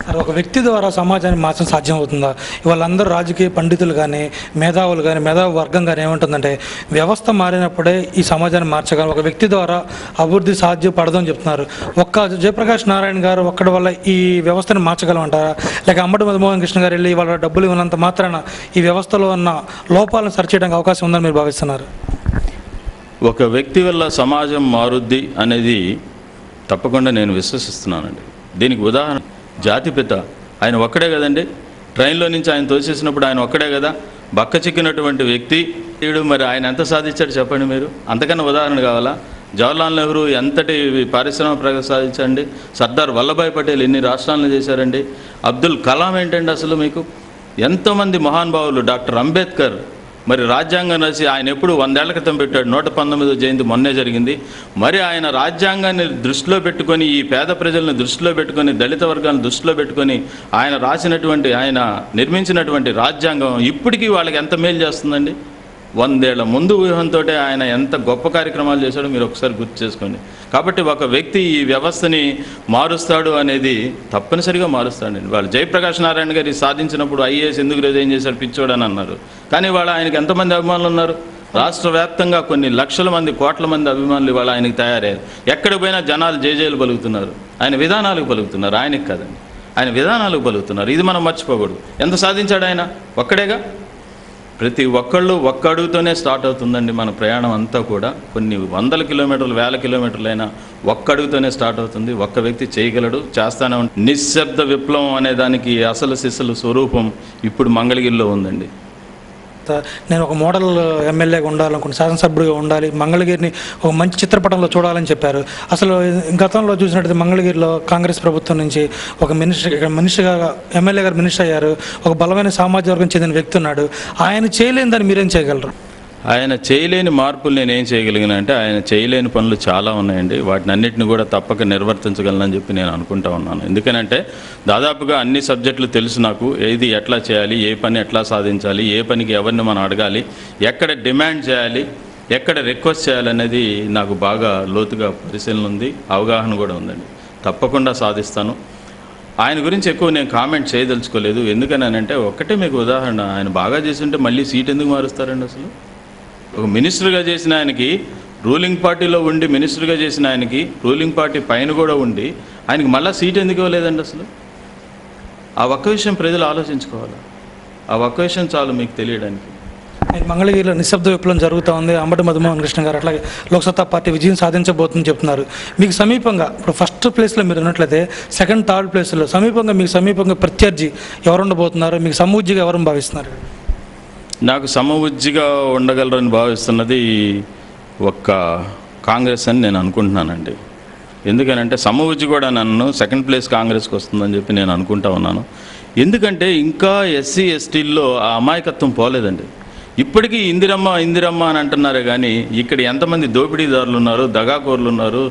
Sir, ఒక వ్యక్తి ద్వారా సమాజాన్ని మార్చడం సాధ్యం అవుతుందా? వాళ్ళందరూ రాజకీయ పండితులు కానీ, మేధావులు కానీ, మేధావి వర్గం కానీ ఏమంటుందంటే వ్యవస్థ మారినప్పుడే ఈ సమాజాన్ని మార్చగలం, ఒక వ్యక్తి ద్వారా అభివృద్ధి సాధ్యపడదని చెప్తున్నారు. ఒక్క జయప్రకాష్ నారాయణ గారు ఒక్కడి వల్ల ఈ వ్యవస్థను మార్చగలమంటారా? లేక అంబటి మధుమోహన్ కృష్ణ గారు వెళ్ళి వాళ్ళ డబ్బులు ఇవ్వనంత మాత్రాన ఈ వ్యవస్థలో ఉన్న లోపాలను సరిచేయడానికి అవకాశం ఉందని మీరు భావిస్తున్నారు? ఒక వ్యక్తి వల్ల సమాజం మారుద్ది అనేది తప్పకుండా నేను విశ్వసిస్తున్నానండి. దీనికి ఉదాహరణ జాతిపిత ఆయన ఒక్కడే కదండి. ట్రైన్లో నుంచి ఆయన తోసేసినప్పుడు ఆయన ఒక్కడే కదా బక్క చిక్కినటువంటి వ్యక్తి. మరి ఆయన ఎంత సాధించాడు చెప్పండి మీరు? అంతకన్నా ఉదాహరణ కావాలా? జవహర్లాల్ నెహ్రూ ఎంతటి పారిశ్రామిక ప్రగతి సాధించండి. సర్దార్ వల్లభాయ్ పటేల్ ఎన్ని రాష్ట్రాలను చేశారండి. అబ్దుల్ కలాం ఏంటండి అసలు మీకు? ఎంతోమంది మహానుభావులు, డాక్టర్ అంబేద్కర్ మరి రాజ్యాంగం రాసి ఆయన ఎప్పుడు 100 ఏళ్ల క్రితం పెట్టాడు. 119వ జయంతి మొన్నే జరిగింది. మరి ఆయన రాజ్యాంగాన్ని దృష్టిలో పెట్టుకొని, ఈ పేద ప్రజలను దృష్టిలో పెట్టుకొని, దళిత వర్గాలను దృష్టిలో పెట్టుకొని ఆయన రాసినటువంటి, ఆయన నిర్మించినటువంటి రాజ్యాంగం ఇప్పటికీ వాళ్ళకి ఎంత మేలు చేస్తుందండి. 100 ఏళ్ల ముందు వ్యూహంతో ఆయన ఎంత గొప్ప కార్యక్రమాలు చేశాడో మీరు ఒకసారి గుర్తు చేసుకోండి. కాబట్టి ఒక వ్యక్తి ఈ వ్యవస్థని మారుస్తాడు అనేది తప్పనిసరిగా మారుస్తాడండి. వాళ్ళు జయప్రకాష్ నారాయణ గారి సాధించినప్పుడు ఐఏఎస్ ఎందుకు రిజైన్ చేశారు పిచ్చోడని అన్నారు. కానీ వాళ్ళ ఆయనకి ఎంతమంది అభిమానులు ఉన్నారు? రాష్ట్ర వ్యాప్తంగా కొన్ని లక్షల మంది, కోట్ల మంది అభిమానులు ఇవాళ ఆయనకి తయారయ్యారు. ఎక్కడికి పోయినా జనాలు జేజేలు పలుకుతున్నారు. ఆయన విధానాలకు పలుకుతున్నారు, ఆయనకి కాదండి, ఆయన విధానాలకు పలుకుతున్నారు. ఇది మనం మర్చిపోకూడదు. ఎంత సాధించాడు ఆయన? ఒక్కడేగా. ప్రతి ఒక్కళ్ళు ఒక్క అడుగుతోనే స్టార్ట్ అవుతుందండి మన ప్రయాణం అంతా కూడా. కొన్ని 100 కిలోమీటర్లు, 1000 కిలోమీటర్లైనా ఒక్క అడుగుతోనే స్టార్ట్ అవుతుంది. ఒక్క వ్యక్తి చేయగలడు, చేస్తానే ఉంటాడు. నిశ్శబ్ద విప్లవం అనే దానికి అసలు సిసలు స్వరూపం ఇప్పుడు మంగళగిరిలో ఉందండి. నేను ఒక మోడల్ ఎమ్మెల్యేగా ఉండాలనుకున్న, శాసనసభ్యుడిగా ఉండాలి, మంగళగిరిని ఒక మంచి చిత్రపటంలో చూడాలని చెప్పారు. అసలు గతంలో చూసినట్టయితే మంగళగిరిలో కాంగ్రెస్ ప్రభుత్వం నుంచి ఒక మినిస్టర్గా ఎమ్మెల్యే గారు మినిస్టర్ అయ్యారు. ఒక బలమైన సామాజిక వర్గం చెందిన వ్యక్తి ఉన్నాడు. ఆయన చేయలేని మీరేం చేయగలరు? ఆయన చేయలేని మార్పులు నేనేం చేయగలిగినంటే, ఆయన చేయలేని పనులు చాలా ఉన్నాయండి. వాటిని అన్నింటిని కూడా తప్పక నిర్వర్తించగలనని చెప్పి నేను అనుకుంటా ఉన్నాను. ఎందుకనంటే దాదాపుగా అన్ని సబ్జెక్టులు తెలుసు నాకు. ఏది ఎట్లా చేయాలి, ఏ పని ఎట్లా సాధించాలి, ఏ పనికి ఎవరిని మనం అడగాలి, ఎక్కడ డిమాండ్ చేయాలి, ఎక్కడ రిక్వెస్ట్ చేయాలనేది నాకు బాగా లోతుగా పరిశీలన ఉంది, అవగాహన కూడా ఉందండి. తప్పకుండా సాధిస్తాను. ఆయన గురించి ఎక్కువ నేను కామెంట్ చేయదలుచుకోలేదు. ఎందుకనంటే ఒక్కటే మీకు ఉదాహరణ, ఆయన బాగా చేస్తుంటే మళ్ళీ సీట్ ఎందుకు మారుస్తారండి? అసలు ఒక మినిస్టర్గా చేసిన ఆయనకి, రూలింగ్ పార్టీలో ఉండి మినిస్టర్గా చేసిన ఆయనకి, రూలింగ్ పార్టీ పైన కూడా ఉండి ఆయనకి మళ్ళీ సీట్ ఎందుకు ఇవ్వలేదండి? అసలు ఆ ఒక్క విషయం ప్రజలు ఆలోచించుకోవాలి. ఆ ఒక్క విషయం చాలు మీకు తెలియడానికి. మంగళగిరిలో నిశ్శబ్ద విప్లవం జరుగుతూ ఉంది. అంబటి మధుమోహన్ కృష్ణ గారు అట్లాగే లోక్సత్తా పార్టీ విజయం సాధించబోతుందని చెప్తున్నారు. మీకు సమీపంగా ఇప్పుడు ఫస్ట్ ప్లేస్లో మీరు ఉన్నట్లయితే సెకండ్, థర్డ్ ప్లేస్లో మీకు సమీపంగా ప్రత్యర్థి ఎవరు ఉండబోతున్నారు? మీకు సమూజ్జిగా ఎవరు భావిస్తున్నారు? నాకు సమవుజ్జిగా ఉండగలరని భావిస్తున్నది ఒక్క కాంగ్రెస్ అని నేను అనుకుంటున్నానండి. ఎందుకనంటే సమవుజ్జి కూడా నన్ను సెకండ్ ప్లేస్ కాంగ్రెస్కి వస్తుందని చెప్పి నేను అనుకుంటా ఉన్నాను. ఎందుకంటే ఇంకా ఎస్సీ ఎస్టీల్లో ఆ అమాయకత్వం పోలేదండి. ఇప్పటికీ ఇందిరమ్మ అని అంటున్నారే కానీ ఇక్కడ ఎంతమంది దోపిడీదారులు ఉన్నారు, దగాకోర్లు ఉన్నారు,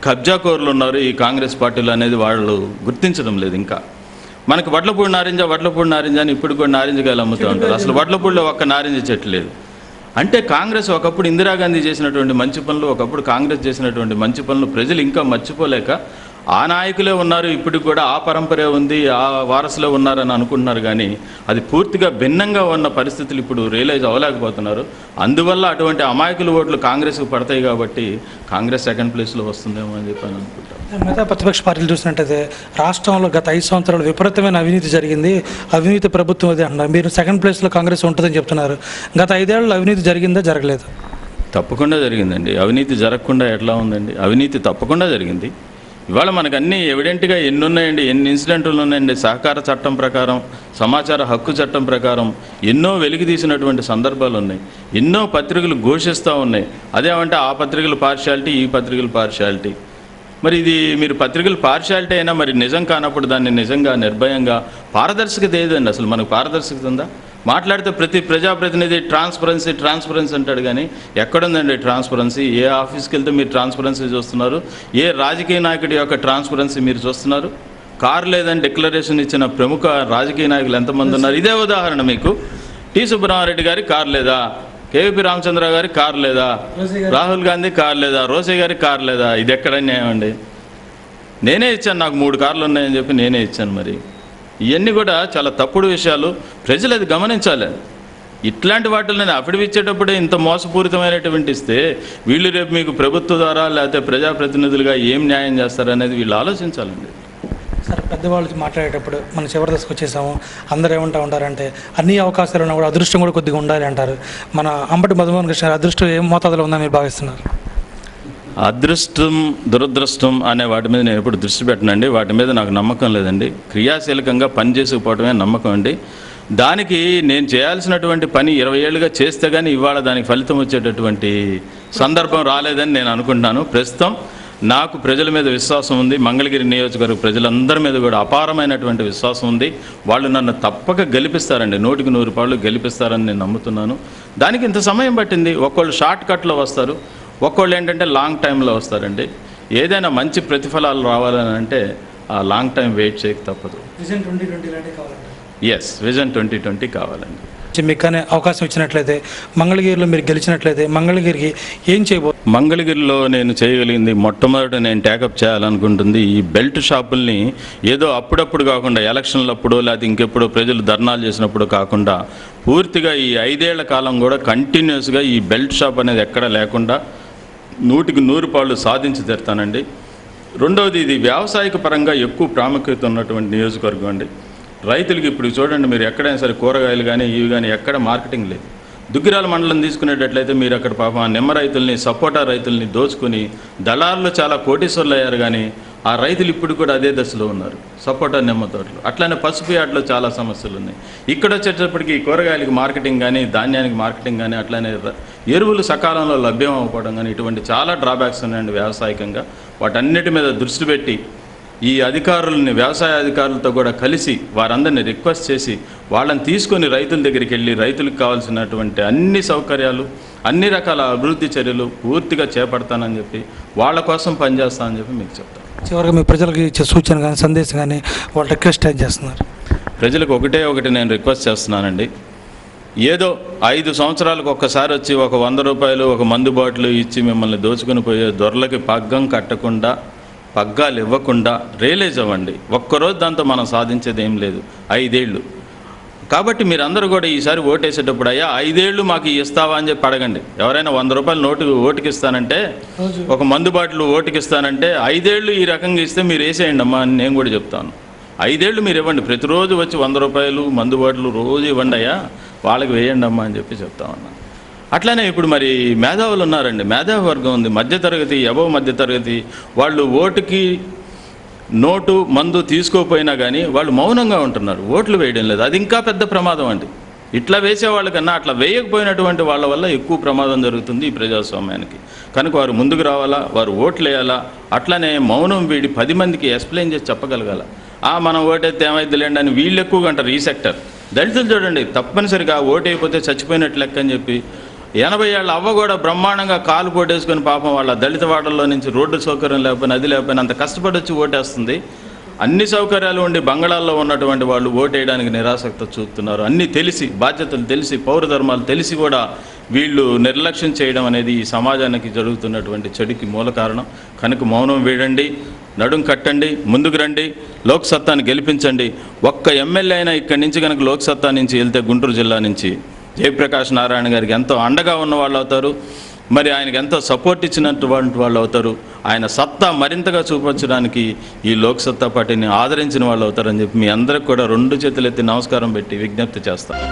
కబ్జాకోర్లు ఉన్నారు ఈ కాంగ్రెస్ పార్టీలో అనేది వాళ్ళు గుర్తించడం లేదు. ఇంకా మనకి వడ్లపూడి నారింజ అని ఇప్పుడు కూడా నారింజకాయలు అమ్ముతూ ఉంటారు. అసలు వడ్లపూడిలో ఒక్క నారింజ చెట్టు లేదు. అంటే కాంగ్రెస్ ఒకప్పుడు ఇందిరాగాంధీ చేసినటువంటి మంచి పనులు, ఒకప్పుడు కాంగ్రెస్ చేసినటువంటి మంచి పనులు ప్రజలు ఇంకా మర్చిపోలేక ఆ నాయకులే ఉన్నారు, ఇప్పటికి కూడా ఆ పరంపరే ఉంది, ఆ వారసులే ఉన్నారని అనుకుంటున్నారు. కానీ అది పూర్తిగా భిన్నంగా ఉన్న పరిస్థితులు ఇప్పుడు రియలైజ్ అవ్వలేకపోతున్నారు. అందువల్ల అటువంటి అమాయకుల ఓట్లు కాంగ్రెస్కి పడతాయి కాబట్టి కాంగ్రెస్ సెకండ్ ప్లేస్లో వస్తుందేమో అని చెప్పి అనుకుంటాను. మిగతా ప్రతిపక్ష పార్టీలు చూసినట్టయితే రాష్ట్రంలో గత 5 సంవత్సరాలు విపరీతమైన అవినీతి జరిగింది, అవినీతి ప్రభుత్వం అది అంటున్నారు. మీరు సెకండ్ ప్లేస్లో కాంగ్రెస్ ఉంటుందని చెప్తున్నారు. గత 5 ఏళ్ళలో అవినీతి జరిగిందా, జరగలేదు? తప్పకుండా జరిగిందండి. అవినీతి జరగకుండా ఎట్లా ఉందండి? అవినీతి తప్పకుండా జరిగింది. ఇవాళ మనకు అన్నీ ఎవిడెంట్గా ఎన్ని ఉన్నాయండి, ఎన్ని ఇన్సిడెంట్లు ఉన్నాయండి. సహకార చట్టం ప్రకారం, సమాచార హక్కు చట్టం ప్రకారం ఎన్నో వెలికి తీసినటువంటి సందర్భాలు ఉన్నాయి. ఎన్నో పత్రికలు ఘోషిస్తూ ఉన్నాయి. అదేమంటే ఆ పత్రికల పార్షియాలిటీ, ఈ పత్రికల పార్షియాలిటీ. మరి ఇది మీరు పత్రికలు పార్షియాలిటీ అయినా మరి నిజం కానప్పుడు దాన్ని నిజంగా నిర్భయంగా, పారదర్శకత ఏదండి? అసలు మనకు పారదర్శకత ఉందా? మాట్లాడితే ప్రతి ప్రజాప్రతినిధి ట్రాన్స్పరెన్సీ అంటాడు. కానీ ఎక్కడుందండి ట్రాన్స్పరెన్సీ? ఏ ఆఫీస్కి వెళ్తే మీరు ట్రాన్స్పరెన్సీ చూస్తున్నారు? ఏ రాజకీయ నాయకుడి యొక్క ట్రాన్స్పరెన్సీ మీరు చూస్తున్నారు? కారు లేదని డిక్లరేషన్ ఇచ్చిన ప్రముఖ రాజకీయ నాయకులు ఎంతమంది ఉన్నారు? ఇదే ఉదాహరణ మీకు. టి సుబ్రహ్మణ్యారెడ్డి గారికి కారు లేదా? కేవీపీ రామచంద్ర గారికి కారు లేదా? రాహుల్ గాంధీ కారు లేదా? రోసే గారికి కారు లేదా? ఇది ఎక్కడ న్యాయం అండి? నేనే ఇచ్చాను, నాకు 3 కార్లు ఉన్నాయని చెప్పి నేనే ఇచ్చాను. మరి ఇవన్నీ కూడా చాలా తప్పుడు విషయాలు, ప్రజలు అది గమనించాలి. ఇట్లాంటి వాటిని అఫిడవిట్ ఇచ్చేటప్పుడే ఇంత మోసపూరితమైనటువంటి ఇస్తే వీళ్ళు రేపు మీకు ప్రభుత్వ ద్వారా లేకపోతే ప్రజాప్రతినిధులుగా ఏం న్యాయం చేస్తారనేది వీళ్ళు ఆలోచించాలండి. సార్, పెద్దవాళ్ళు మాట్లాడేటప్పుడు మనం చివరి దశకు వచ్చేసాము, అందరూ ఏమంటూ ఉంటారంటే అన్ని అవకాశాలు ఉన్నా కూడా అదృష్టం కూడా కొద్దిగా ఉండాలి అంటారు. మన అంబటి మధుమోహన్ కృష్ణ గారు అదృష్టం ఏ మోతాదులో ఉందని మీరు భావిస్తున్నారు? అదృష్టం దురదృష్టం అనే వాటి మీద నేను ఎప్పుడు దృష్టి పెట్టనండి. వాటి మీద నాకు నమ్మకం లేదండి. క్రియాశీలకంగా పనిచేసుకుపోవటమే నమ్మకం అండి. దానికి నేను చేయాల్సినటువంటి పని 20 ఏళ్ళుగా చేస్తే కానీ ఇవాళ దానికి ఫలితం వచ్చేటటువంటి సందర్భం రాలేదని నేను అనుకుంటున్నాను. ప్రస్తుతం నాకు ప్రజల మీద విశ్వాసం ఉంది. మంగళగిరి నియోజకవర్గ ప్రజలందరి మీద కూడా అపారమైనటువంటి విశ్వాసం ఉంది. వాళ్ళు నన్ను తప్పక గెలిపిస్తారండి, 100కి 100 పాళ్ళు గెలిపిస్తారని నేను నమ్ముతున్నాను. దానికి ఇంత సమయం పట్టింది. ఒక్కోళ్ళు షార్ట్ కట్లో వస్తారు, ఒక్కోళ్ళు ఏంటంటే లాంగ్ టైంలో వస్తారండి. ఏదైనా మంచి ప్రతిఫలాలు రావాలని అంటే ఆ లాంగ్ టైం వెయిట్ చేయక తప్పదు. విజన్ 2020 లాంటివి కావాలంటే ఎస్, విజన్ 2020 కావాలండి. మీకు కానీ అవకాశం ఇచ్చినట్లయితే, మంగళగిరిలో మీరు గెలిచినట్లయితే మంగళగిరికి ఏం చేయబోతున్నారు? మంగళగిరిలో నేను చేయగలిగింది, మొట్టమొదట నేను టేకప్ చేయాలనుకుంటుంది ఈ బెల్ట్ షాపుల్ని. ఏదో అప్పుడప్పుడు కాకుండా, ఎలక్షన్లప్పుడు లేకపోతే ఇంకెప్పుడో ప్రజలు ధర్నాలు చేసినప్పుడు కాకుండా పూర్తిగా ఈ 5 ఏళ్ల కాలం కూడా కంటిన్యూస్గా ఈ బెల్ట్ షాప్ అనేది ఎక్కడ లేకుండా 100కి 100 పాళ్ళు సాధించి తీరుతానండి. రెండవది, ఇది వ్యవసాయక పరంగా ఎక్కువ ప్రాముఖ్యత ఉన్నటువంటి నియోజకవర్గం అండి. రైతులకి ఇప్పుడు చూడండి, మీరు ఎక్కడైనా సరే కూరగాయలు కానీ ఇవి కానీ ఎక్కడ మార్కెటింగ్ లేదు. దుగ్గిరాల మండలం తీసుకునేటట్లయితే మీరు అక్కడ పాపం ఆ నిమ్మ రైతుల్ని, సపోటా రైతుల్ని దోచుకుని దళారులు చాలా కోటీశ్వర్లు అయ్యారు. కానీ ఆ రైతులు ఇప్పుడు కూడా అదే దశలో ఉన్నారు, సపోటా నిమ్మ తోటలు. అట్లనే పసుపు యార్డ్లో చాలా సమస్యలు ఉన్నాయి. ఇక్కడ వచ్చేటప్పటికి కూరగాయలకి మార్కెటింగ్ కానీ, ధాన్యానికి మార్కెటింగ్ కానీ, అట్లనే ఎరువులు సకాలంలో లభ్యం అవ్వకపోవడం కానీ, ఇటువంటి చాలా డ్రాబ్యాక్స్ ఉన్నాయండి వ్యవసాయకంగా. వాటన్నిటి మీద దృష్టి పెట్టి ఈ అధికారులని, వ్యవసాయ అధికారులతో కూడా కలిసి వారందరినీ రిక్వెస్ట్ చేసి వాళ్ళని తీసుకొని రైతుల దగ్గరికి వెళ్ళి రైతులకు కావాల్సినటువంటి అన్ని సౌకర్యాలు, అన్ని రకాల అభివృద్ధి చర్యలు పూర్తిగా చేపడతానని చెప్పి, వాళ్ళ కోసం పనిచేస్తానని చెప్పి మీకు చెప్తాను. చివరిగా మీ ప్రజలకి ఇచ్చే సూచన కానీ, సందేశం కానీ, వాళ్ళు రిక్వెస్ట్ ఏం చేస్తున్నారు? ప్రజలకు ఒకటి నేను రిక్వెస్ట్ చేస్తున్నానండి. ఏదో 5 సంవత్సరాలకు ఒక్కసారి వచ్చి ఒక 100 రూపాయలు ఒక మందు బాటిల్ ఇచ్చి మిమ్మల్ని దోచుకుని పోయే దొరలకి పగ్గం కట్టకుండా, పగ్గాలు ఇవ్వకుండా రియలైజ్ అవ్వండి. ఒక్కరోజు దాంతో మనం సాధించేది ఏం లేదు. 5 ఏళ్ళు కాబట్టి మీరందరూ కూడా ఈసారి ఓటేసేటప్పుడు, అయ్యా 5 ఏళ్ళు మాకు ఇస్తావా అని చెప్పి అడగండి. ఎవరైనా 100 రూపాయలు ఓటుకి ఇస్తానంటే, ఒక మందు బాటిల్ ఓటుకి ఇస్తానంటే 5 ఏళ్ళు ఈ రకంగా ఇస్తే మీరు వేసేయండి అమ్మా అని నేను కూడా చెప్తాను. 5 ఏళ్ళు మీరు ఇవ్వండి, ప్రతిరోజు వచ్చి 100 రూపాయలు మందు బాటిల్ రోజు ఇవ్వండి అయ్యా, వాళ్ళకి వేయండి అమ్మా అని చెప్పి చెప్తామన్నా. అట్లానే ఇప్పుడు మరి మేధావులు ఉన్నారండి, మేధావి వర్గం ఉంది, మధ్యతరగతి, అబవ్ మధ్యతరగతి. వాళ్ళు ఓటుకి నోటు మందు తీసుకోపోయినా కానీ వాళ్ళు మౌనంగా ఉంటున్నారు, ఓట్లు వేయడం లేదు. అది ఇంకా పెద్ద ప్రమాదం అండి. ఇట్లా వేసేవాళ్ళకన్నా అట్లా వేయకపోయినటువంటి వాళ్ళ వల్ల ఎక్కువ ప్రమాదం జరుగుతుంది ఈ ప్రజాస్వామ్యానికి. కనుక వారు ముందుకు రావాలా, వారు ఓట్లు వేయాలా. అట్లనే మౌనం వీడి 10 మందికి ఎక్స్ప్లెయిన్ చేసి చెప్పగలగాల. మనం ఓటైతే ఏమైంది లేండి అని వీళ్ళు ఎక్కువగా అంటారు. ఈ సెక్టర్ దళితులు చూడండి, తప్పనిసరిగా ఓటు అయిపోతే చచ్చిపోయినట్లు లెక్క అని చెప్పి 80 ఏళ్ళ అవ్వ కూడా బ్రహ్మాండంగా కాలు పోటేసుకొని పాపం వాళ్ళ దళిత వాడల్లో నుంచి రోడ్డు సౌకర్యం లేకపోయినా, అది లేకపోయినా అంత కష్టపడి వచ్చి ఓటేస్తుంది. అన్ని సౌకర్యాలు ఉండి బంగాళాల్లో ఉన్నటువంటి వాళ్ళు ఓటేయడానికి నిరాసక్తి చూపుతున్నారు. అన్నీ తెలిసి, బాధ్యతలు తెలిసి, పౌర ధర్మాలు తెలిసి కూడా వీళ్ళు నిర్లక్ష్యం చేయడం అనేది ఈ సమాజానికి జరుగుతున్నటువంటి చెడుకి మూల కారణం. కనుక మౌనం వీడండి, నడుం కట్టండి, ముందుకు రండి, లోక్సత్తాని గెలిపించండి. ఒక్క ఎమ్మెల్యే అయినా ఇక్కడి నుంచి కనుక లోక్సత్తా నుంచి వెళ్తే గుంటూరు జిల్లా నుంచి జయప్రకాష్ నారాయణ గారికి ఎంతో అండగా ఉన్న వాళ్ళు అవుతారు. మరి ఆయనకు ఎంతో సపోర్ట్ ఇచ్చినటువంటి వాళ్ళు అవుతారు. ఆయన సత్తా మరింతగా చూపించడానికి ఈ లోక్సత్తా పార్టీని ఆదరించిన వాళ్ళు అవుతారని చెప్పి మీ అందరికి కూడా 2 చేతులు ఎత్తి నమస్కారం పెట్టి విజ్ఞప్తి చేస్తాను.